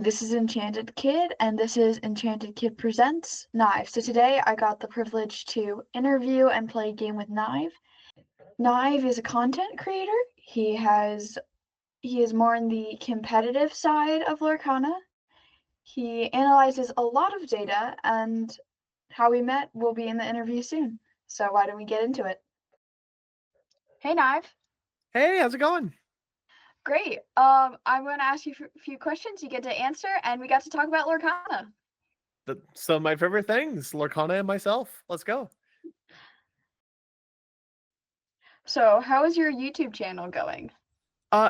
This is Enchant3dKid, and this is Enchant3dKid Presents Nive. So today I got the privilege to interview and play a game with Nive. Nive is a content creator. He is more in the competitive side of Lorcana. He analyzes a lot of data, and how we met will be in the interview soon. So why don't we get into it? Hey, Nive. Hey, how's it going? Great. I'm going to ask you a few questions. You get to answer, and we got to talk about Lorcana. Some of my favorite things, Lorcana and myself. Let's go. So, how is your YouTube channel going?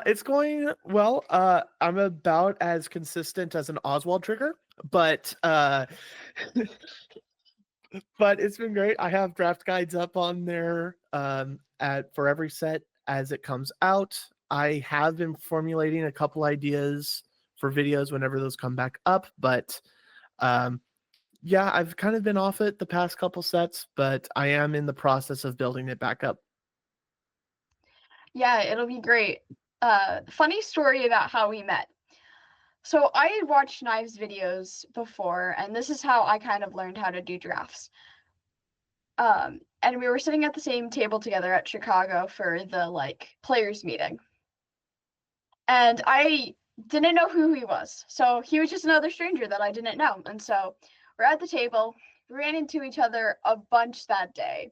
It's going well. I'm about as consistent as an Oswald trigger, but but it's been great. I have draft guides up on there for every set as it comes out. I have been formulating a couple ideas for videos whenever those come back up, but yeah, I've kind of been off it the past couple sets, but I am in the process of building it back up. Yeah, it'll be great. Funny story about how we met. So I had watched Nive's videos before, and this is how I kind of learned how to do drafts. And we were sitting at the same table together at Chicago for the players meeting. And I didn't know who he was. So he was just another stranger that I didn't know. And so we're at the table, ran into each other a bunch that day.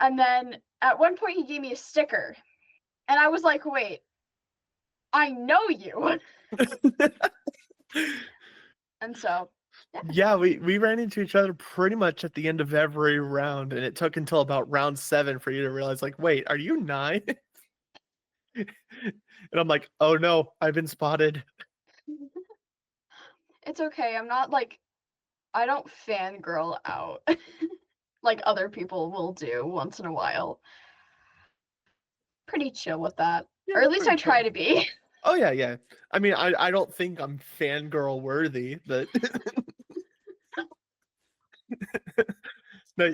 And then at one point he gave me a sticker. And I was like, wait, I know you. And so, yeah, we ran into each other pretty much at the end of every round, and it took until about round 7 for you to realize, like, wait, are you 9? And I'm like, oh no, I've been spotted. It's okay. I don't fangirl out like other people will do once in a while. Pretty chill with that. Yeah, or at least I try chill. to be. Oh yeah. I mean, I don't think I'm fangirl worthy, but no.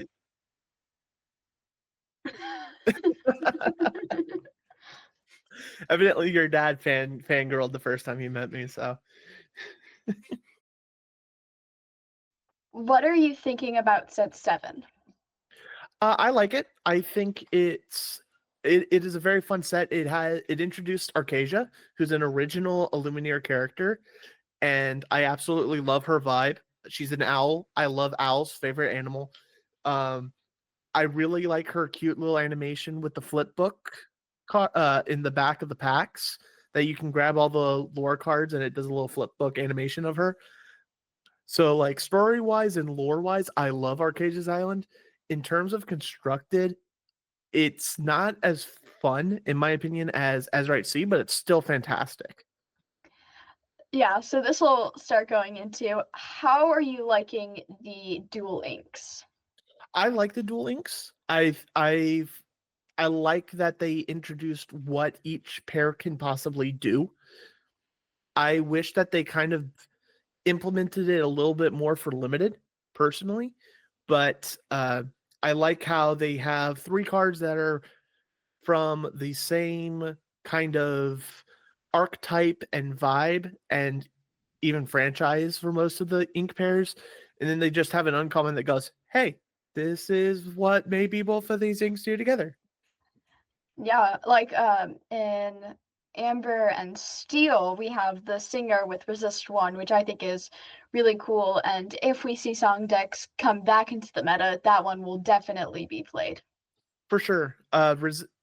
Evidently your dad fangirled the first time he met me, so. What are you thinking about set 7? I like it. I think it is a very fun set. It introduced Arcasia, who's an original Illumineer character, and I absolutely love her vibe. She's an owl. I love owls, favorite animal. I really like her cute little animation with the flip book in the back of the packs that you can grab all the lore cards and it does a little flip book animation of her. So like story wise and lore wise, I love Arcasia's Island. In terms of constructed, it's not as fun in my opinion as Azurite Sea, but it's still fantastic. Yeah, so this will start going into how are you liking the dual inks? I like the dual inks. I like that they introduced what each pair can possibly do. I wish that they kind of implemented it a little bit more for limited, personally, but I like how they have 3 cards that are from the same kind of archetype and vibe and even franchise for most of the ink pairs, and then they just have an uncommon that goes, hey, this is what maybe both of these inks do together. Yeah, in Amber and Steel, we have the Singer with Resist 1, which I think is really cool. And if we see Song decks come back into the meta, that one will definitely be played. For sure.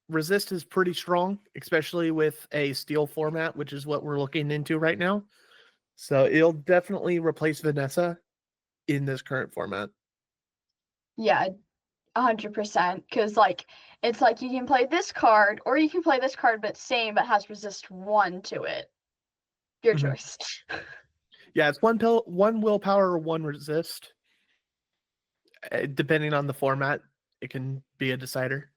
Resist is pretty strong, especially with a Steel format, which is what we're looking into right now. So it'll definitely replace Vanessa in this current format. Yeah, 100%. Because it's like you can play this card, or you can play this card but has Resist 1 to it. Your choice. Yeah, it's one willpower, 1 resist. Depending on the format, it can be a decider.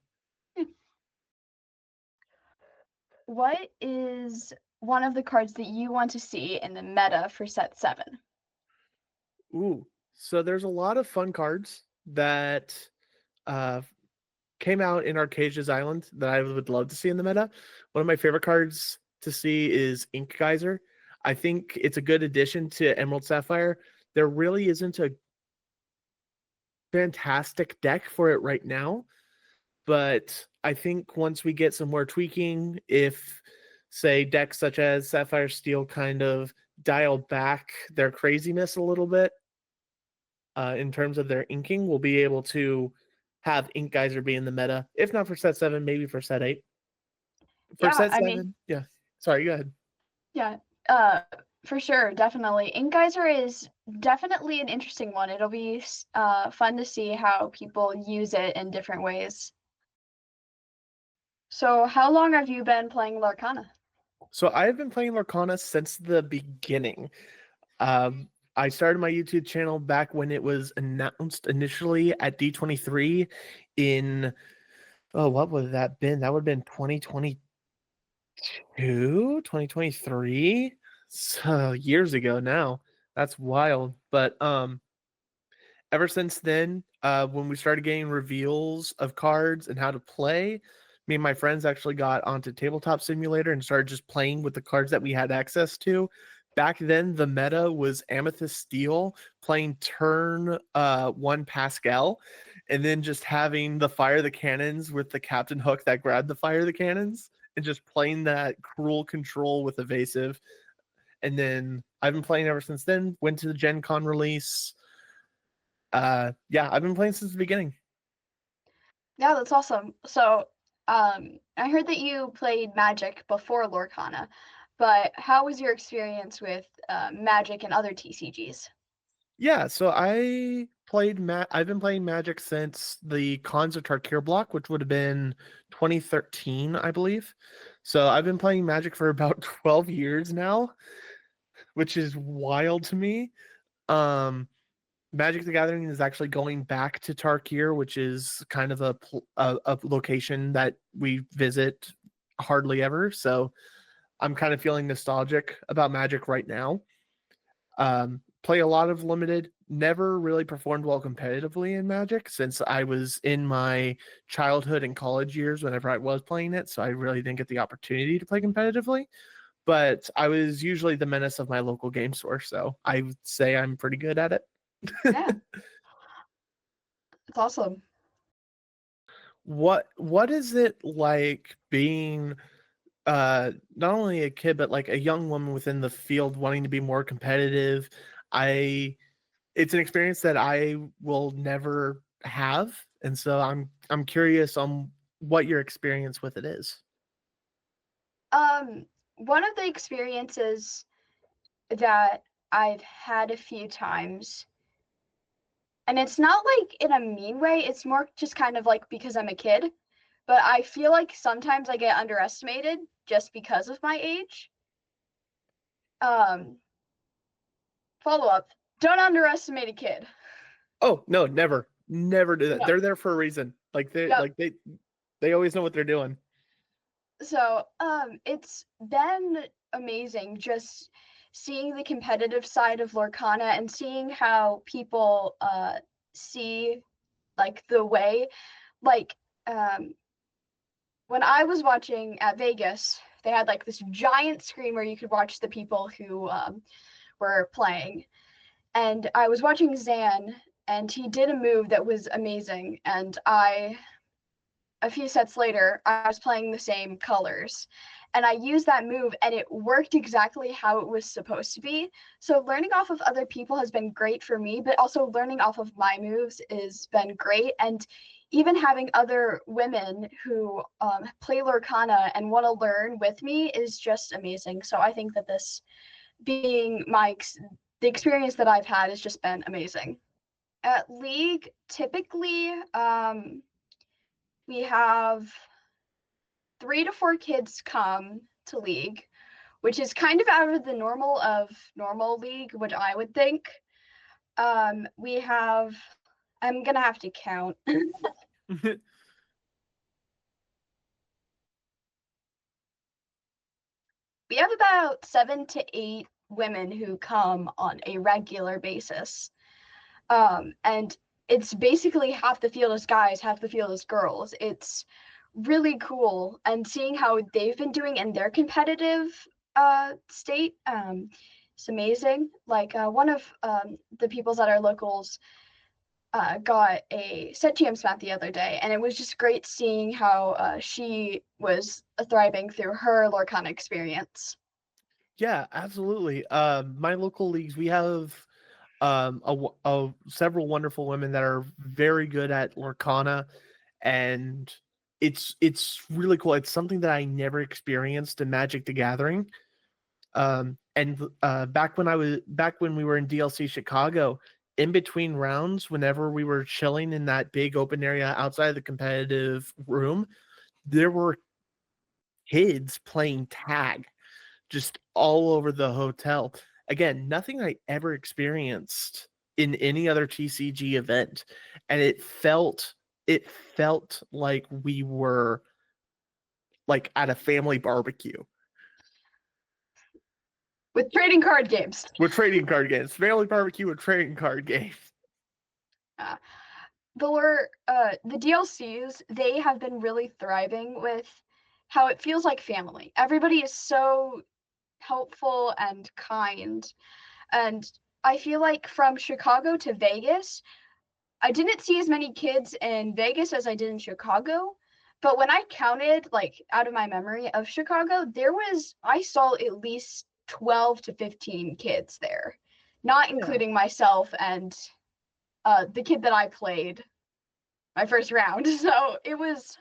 What is one of the cards that you want to see in the meta for set 7? Ooh, so there's a lot of fun cards that came out in Arcasia's Island that I would love to see in the meta. One of my favorite cards to see is Ink Geyser. I think it's a good addition to Emerald Sapphire. There really isn't a fantastic deck for it right now, but I think once we get some more tweaking, if say decks such as Sapphire Steel kind of dial back their craziness a little bit in terms of their inking, we'll be able to have Ink Geyser be in the meta. If not for set 7, maybe for set 8. For Yeah, set 7, yeah. Sorry, go ahead. yeah, uh, for sure, definitely. Ink Geyser is definitely an interesting one. It'll be fun to see how people use it in different ways. So, how long have you been playing Lorcana? So I've been playing Lorcana since the beginning. I started my YouTube channel back when it was announced initially at D23 in, oh, what would that been? That would have been 2022, 2023. So years ago now. That's wild. But ever since then, when we started getting reveals of cards and how to play, me and my friends actually got onto Tabletop Simulator and started just playing with the cards that we had access to. Back then, the meta was Amethyst Steel playing turn 1 Pascal, and then just having the fire the cannons with the Captain Hook that grabbed the fire the cannons, and just playing that cruel control with evasive. And then I've been playing ever since then. Went to the Gen Con release. Yeah, I've been playing since the beginning. Yeah, that's awesome. So, I heard that you played Magic before Lorcana, but how was your experience with Magic and other TCGs? Yeah, so I've been playing Magic since the Cons of Tarkir block, which would have been 2013, I believe. So I've been playing Magic for about 12 years now, which is wild to me. Um Magic the Gathering is actually going back to Tarkir, which is kind of a location that we visit hardly ever. So I'm kind of feeling nostalgic about Magic right now. Play a lot of limited, never really performed well competitively in Magic since I was in my childhood and college years whenever I was playing it. So I really didn't get the opportunity to play competitively. But I was usually the menace of my local game store. So I would say I'm pretty good at it. Yeah, it's awesome. What is it like being not only a kid but like a young woman within the field wanting to be more competitive? I It's an experience that I will never have, and so I'm curious on what your experience with it is. Um, One of the experiences that I've had a few times, and it's not like in a mean way, it's more just kind of like because I'm a kid, but I feel like sometimes I get underestimated just because of my age. Um, Follow up. Don't underestimate a kid. Oh, no, never. Never do that. No. They're there for a reason. Yep. They always know what they're doing. So, it's been amazing just seeing the competitive side of Lorcana and seeing how people see like the way like um when I was watching at Vegas, they had like this giant screen where you could watch the people who were playing. And I was watching Zan, and he did a move that was amazing. And a few sets later, I was playing the same colors. And I used that move, and it worked exactly how it was supposed to be. So, learning off of other people has been great for me, but also learning off of my moves has been great. And even having other women who play Lorcana and want to learn with me is just amazing. So, I think that this being the experience that I've had has just been amazing. At League, typically, we have 3 to 4 kids come to League, which is kind of out of the normal of normal League, which I would think. We have, I'm gonna have to count. We have about 7 to 8 women who come on a regular basis. And it's basically half the field is guys, half the field is girls. It's really cool, and seeing how they've been doing and they're competitive state. It's amazing. Like one of the peoples at our locals got a set TM smat the other day, and it was just great seeing how she was thriving through her Lorcana experience. Yeah, absolutely. My local leagues, we have several wonderful women that are very good at Lorcana, and it's really cool. It's something that I never experienced in Magic the Gathering. And back when we were in DLC Chicago, in between rounds, whenever we were chilling in that big open area outside of the competitive room, there were kids playing tag just all over the hotel. Again, nothing I ever experienced in any other TCG event, and it felt like we were like at a family barbecue. With trading card games. We're trading card games. Family barbecue with trading card games. The DLCs, they have been really thriving with how it feels like family. Everybody is so helpful and kind. And I feel like from Chicago to Vegas, I didn't see as many kids in Vegas as I did in Chicago. But when I counted, like out of my memory of Chicago, I saw at least 12 to 15 kids there, not including myself and the kid that I played my first round. So it was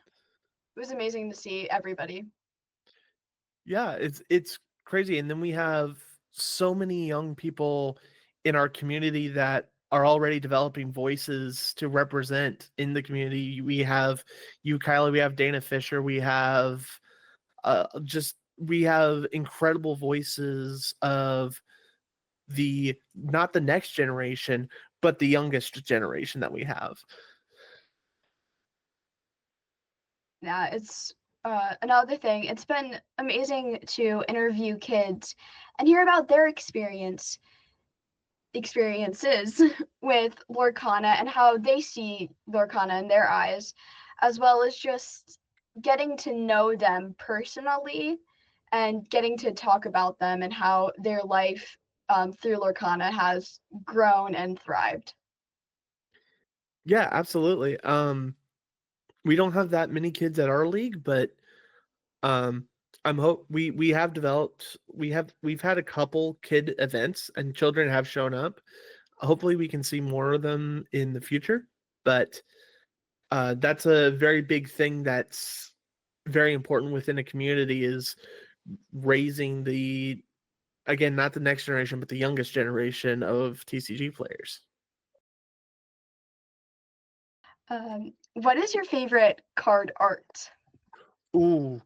amazing to see everybody. Yeah, it's crazy. And then we have so many young people in our community that are already developing voices to represent in the community. We have you, Kyla, we have Dana Fisher, we have incredible voices of the not the next generation, but the youngest generation that we have. Yeah, it's another thing. It's been amazing to interview kids and hear about their experiences with Lorcana and how they see Lorcana in their eyes, as well as just getting to know them personally and getting to talk about them and how their life through Lorcana has grown and thrived. Yeah, absolutely. We don't have that many kids at our league, but um we have developed we've had a couple kid events and children have shown up. Hopefully we can see more of them in the future, but that's a very big thing that's very important within a community is raising the again not the next generation but the youngest generation of TCG players. What is your favorite card art? Ooh,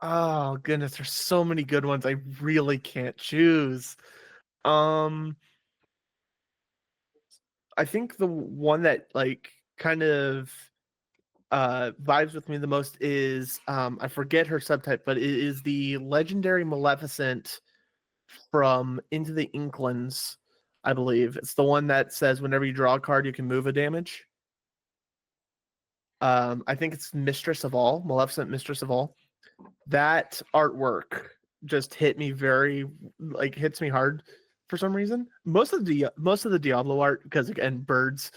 oh goodness, there's so many good ones. I really can't choose. Um, I think the one that like kind of vibes with me the most is I forget her subtype, but it is the legendary Maleficent from Into the Inklands, I believe. It's the one that says whenever you draw a card, you can move a damage. I think it's Mistress of All, Maleficent Mistress of All. That artwork just hits me hard for some reason. Most of the Diablo art, because again, birds.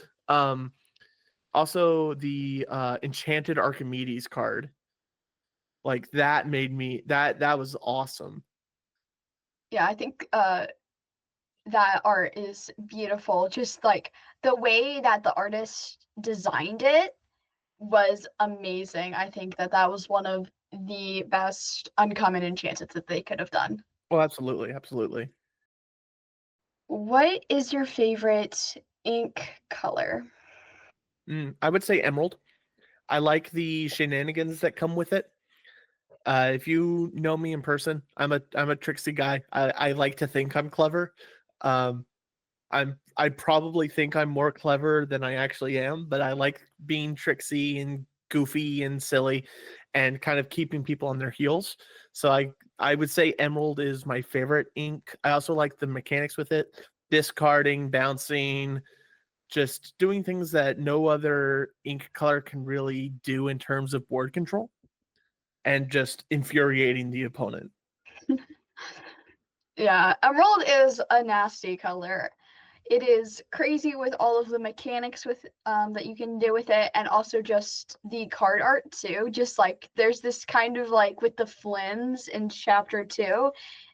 Also the Enchanted Archimedes card. Like that made me that was awesome. Yeah, I think that art is beautiful. Just like the way that the artist designed it was amazing. I think that was one of the best uncommon enchantments that they could have done. Oh, absolutely, absolutely. What is your favorite ink color? I would say Emerald. I like the shenanigans that come with it. If you know me in person, I'm a tricksy guy. I like to think I'm clever. Um, I probably think I'm more clever than I actually am, but I like being tricksy and goofy and silly and kind of keeping people on their heels. So I would say Emerald is my favorite ink. I also like the mechanics with it, discarding, bouncing, just doing things that no other ink color can really do in terms of board control and just infuriating the opponent. Yeah, emerald is a nasty color. It is crazy with all of the mechanics with that you can do with it, and also just the card art too. Just like there's this kind of like with the Flynns in chapter 2,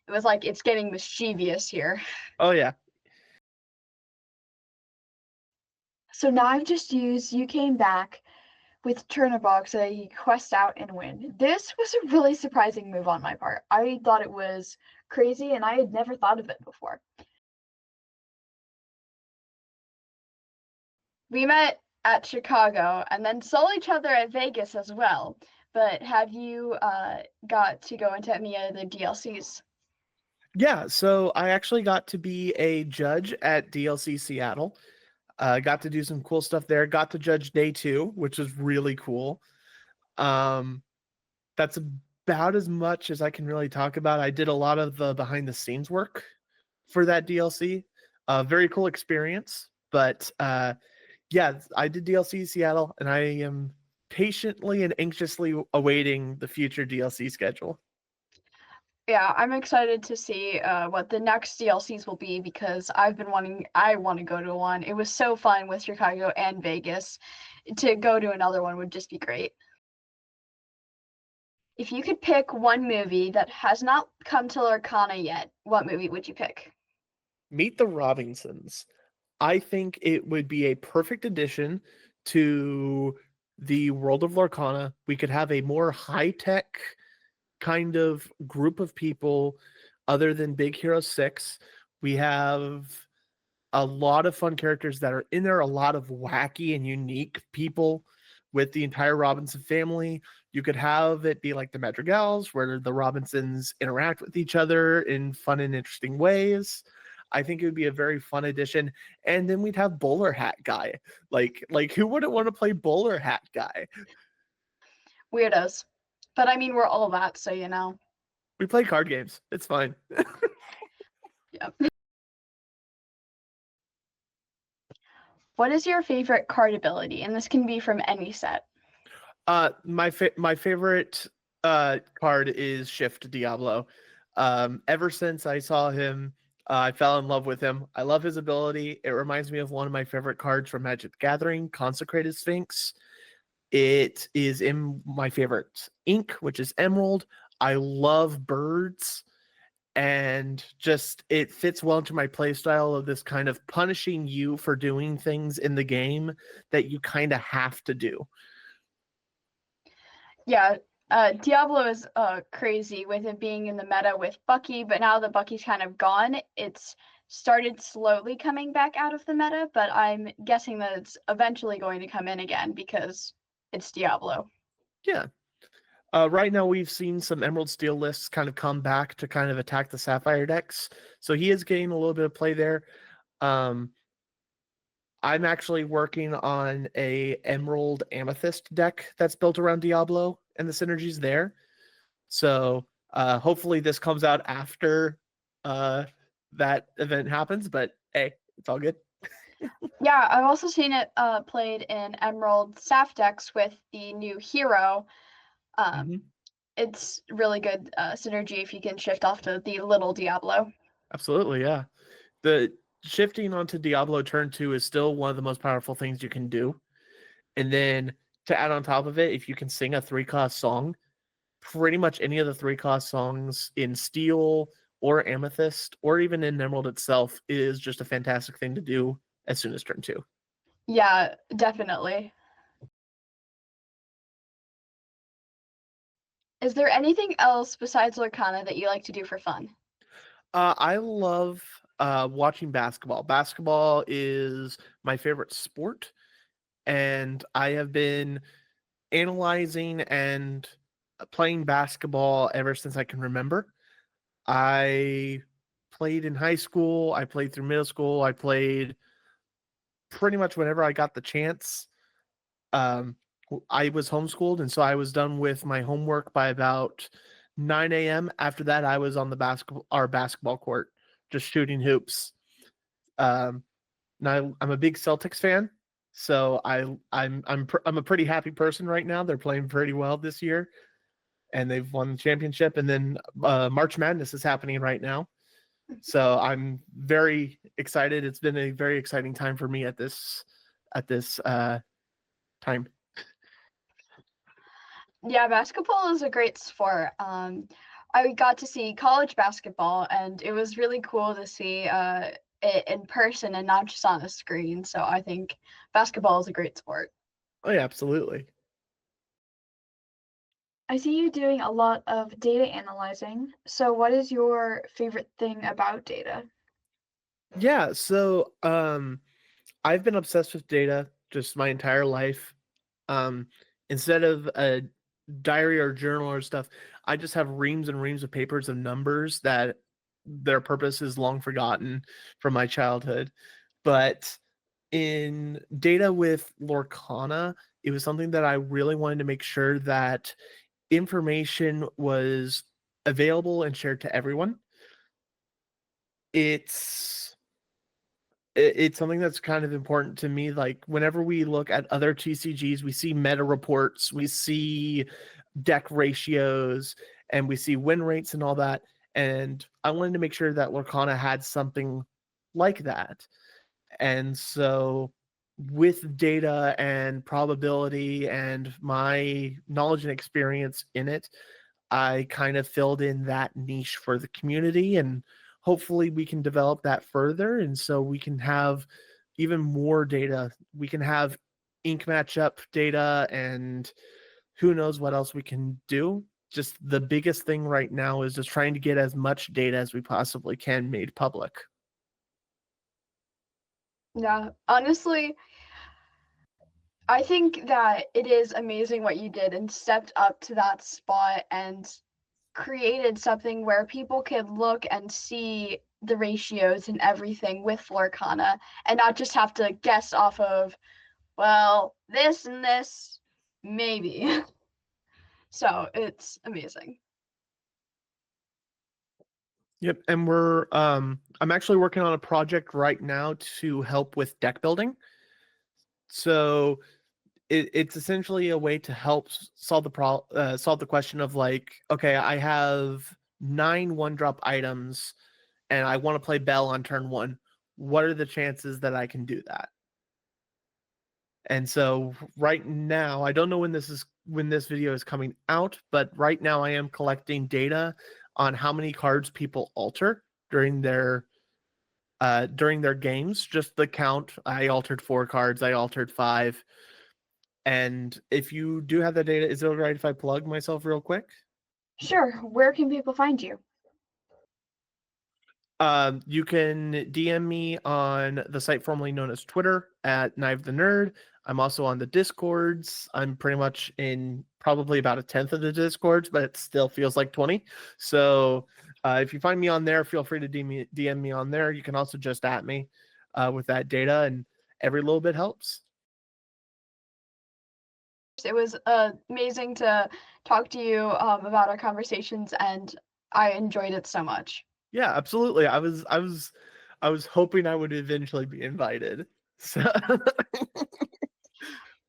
it was like it's getting mischievous here. Oh yeah. So now I've just used You Came Back with Chernobog so that you quest out and win. This was a really surprising move on my part. I thought it was crazy and I had never thought of it before. We met at Chicago and then saw each other at Vegas as well. But have you got to go into any of the DLCs? Yeah, so I actually got to be a judge at DLC Seattle. Got to do some cool stuff there. Got to judge day 2, which was really cool. Um, that's about as much as I can really talk about. I did a lot of the behind the scenes work for that DLC. Very cool experience. But yeah, I did DLC Seattle, and I am patiently and anxiously awaiting the future DLC schedule. Yeah, I'm excited to see what the next DLCs will be because I want to go to one. It was so fun with Chicago and Vegas. To go to another one would just be great. If you could pick one movie that has not come to Lorcana yet, what movie would you pick? Meet the Robinsons. I think it would be a perfect addition to the world of Lorcana. We could have a more high-tech kind of group of people other than Big Hero 6. We have a lot of fun characters that are in there, a lot of wacky and unique people with the entire Robinson family. You could have it be like the Madrigals, where the Robinsons interact with each other in fun and interesting ways. I think it would be a very fun addition. And then we'd have Bowler Hat Guy. Like who wouldn't want to play Bowler Hat Guy? Weirdos. But I mean, we're all that, so you know. We play card games. It's fine. Yep. What is your favorite card ability? And this can be from any set. My favorite card is Shift Diablo. Ever since I saw him, I fell in love with him. I love his ability. It reminds me of one of my favorite cards from Magic the Gathering, Consecrated Sphinx. It is in my favorite ink, which is Emerald. I love birds, and just it fits well into my playstyle of this kind of punishing you for doing things in the game that you kind of have to do. Yeah, Diablo is crazy with it being in the meta with Bucky, but now that Bucky's kind of gone, it's started slowly coming back out of the meta, but I'm guessing that it's eventually going to come in again because it's Diablo. Yeah. Right now, we've seen some Emerald Steel lists kind of come back to kind of attack the Sapphire decks. So he is getting a little bit of play there. Um, I'm actually working on a Emerald Amethyst deck that's built around Diablo and the synergies there. So hopefully this comes out after that event happens. But hey, it's all good. Yeah, I've also seen it played in Emerald Saf decks with the new hero. Mhm. It's really good synergy if you can shift off to the little Diablo. Absolutely, yeah. The shifting onto Diablo turn 2 is still one of the most powerful things you can do. And then to add on top of it, if you can sing a 3-cost song, pretty much any of the 3-cost songs in Steel or Amethyst or even in Emerald itself is just a fantastic thing to do as soon as turn 2. Yeah, definitely. Is there anything else besides Lorcana that you like to do for fun? I love watching basketball. Basketball is my favorite sport, and I have been analyzing and playing basketball ever since I can remember. I played in high school, I played through middle school, I played pretty much whenever I got the chance. Um, I was homeschooled, and so I was done with my homework by about 9 a.m. After that, I was on the basketball court, just shooting hoops. Um, Now I'm a big Celtics fan, so I'm a pretty happy person right now. They're playing pretty well this year, and they've won the championship. And then March Madness is happening right now, So I'm very excited. It's been a very exciting time for me at this time. Yeah, basketball is a great sport. I got to see college basketball, and it was really cool to see it in person and not just on a screen. So I think basketball is a great sport. Oh yeah, absolutely. I see you doing a lot of data analyzing. So what is your favorite thing about data? Yeah, so I've been obsessed with data just my entire life. Um Instead of a diary or journal or stuff, I just have reams and reams of papers of numbers that their purpose is long forgotten from my childhood. But in data with Lorcana, it was something that I really wanted to make sure that information was available and shared to everyone. It's it's something that's kind of important to me. Like whenever we look at other TCGs, we see meta reports, we see deck ratios, and we see win rates and all that. And I wanted to make sure that Lorcana had something like that. And so with data and probability and my knowledge and experience in it, I kind of filled in that niche for the community, and hopefully we can develop that further. And so we can have even more data. We can have ink matchup data, and who knows what else we can do. Just the biggest thing right now is just trying to get as much data as we possibly can made public. Yeah, honestly, I think that it is amazing what you did and stepped up to that spot and created something where people could look and see the ratios and everything with Florcana and not just have to guess off of, well, this and this, maybe. So it's amazing. Yep, and I'm actually working on a project right now to help with deck building. So it's essentially a way to help solve the question of like, okay, I have 9 1-drop items and I want to play Bell on turn 1. What are the chances that I can do that? And so right now, I don't know when this video is coming out, but right now I am collecting data on how many cards people alter during their games. Just the count. I altered 4 cards, I altered 5. And if you do have that data, is it all right if I plug myself real quick? Sure, where can people find you? You can DM me on the site formerly known as Twitter at Nive the Nerd. I'm also on the Discords. I'm pretty much in probably about a tenth of the Discords, but it still feels like 20. So if you find me on there, feel free to DM me on there. You can also just at me with that data, and every little bit helps. It was amazing to talk to you about our conversations, and I enjoyed it so much. Yeah, absolutely. I was hoping I would eventually be invited. So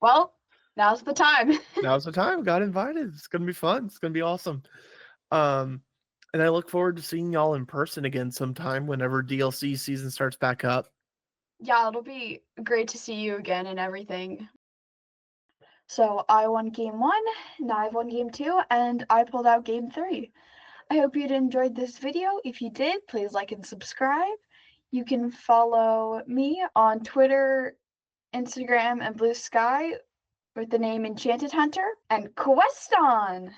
Well, now's the time. now's the time. Got invited. It's gonna be fun. It's gonna be awesome. Um, and I look forward to seeing y'all in person again sometime whenever DLC season starts back up. Yeah, it'll be great to see you again and everything. So I won game 1, Nive won game 2, and I pulled out game 3. I hope you'd enjoyed this video. If you did, please like and subscribe. You can follow me on Twitter, Instagram, and Blue Sky with the name Enchanted Hunter, and quest on!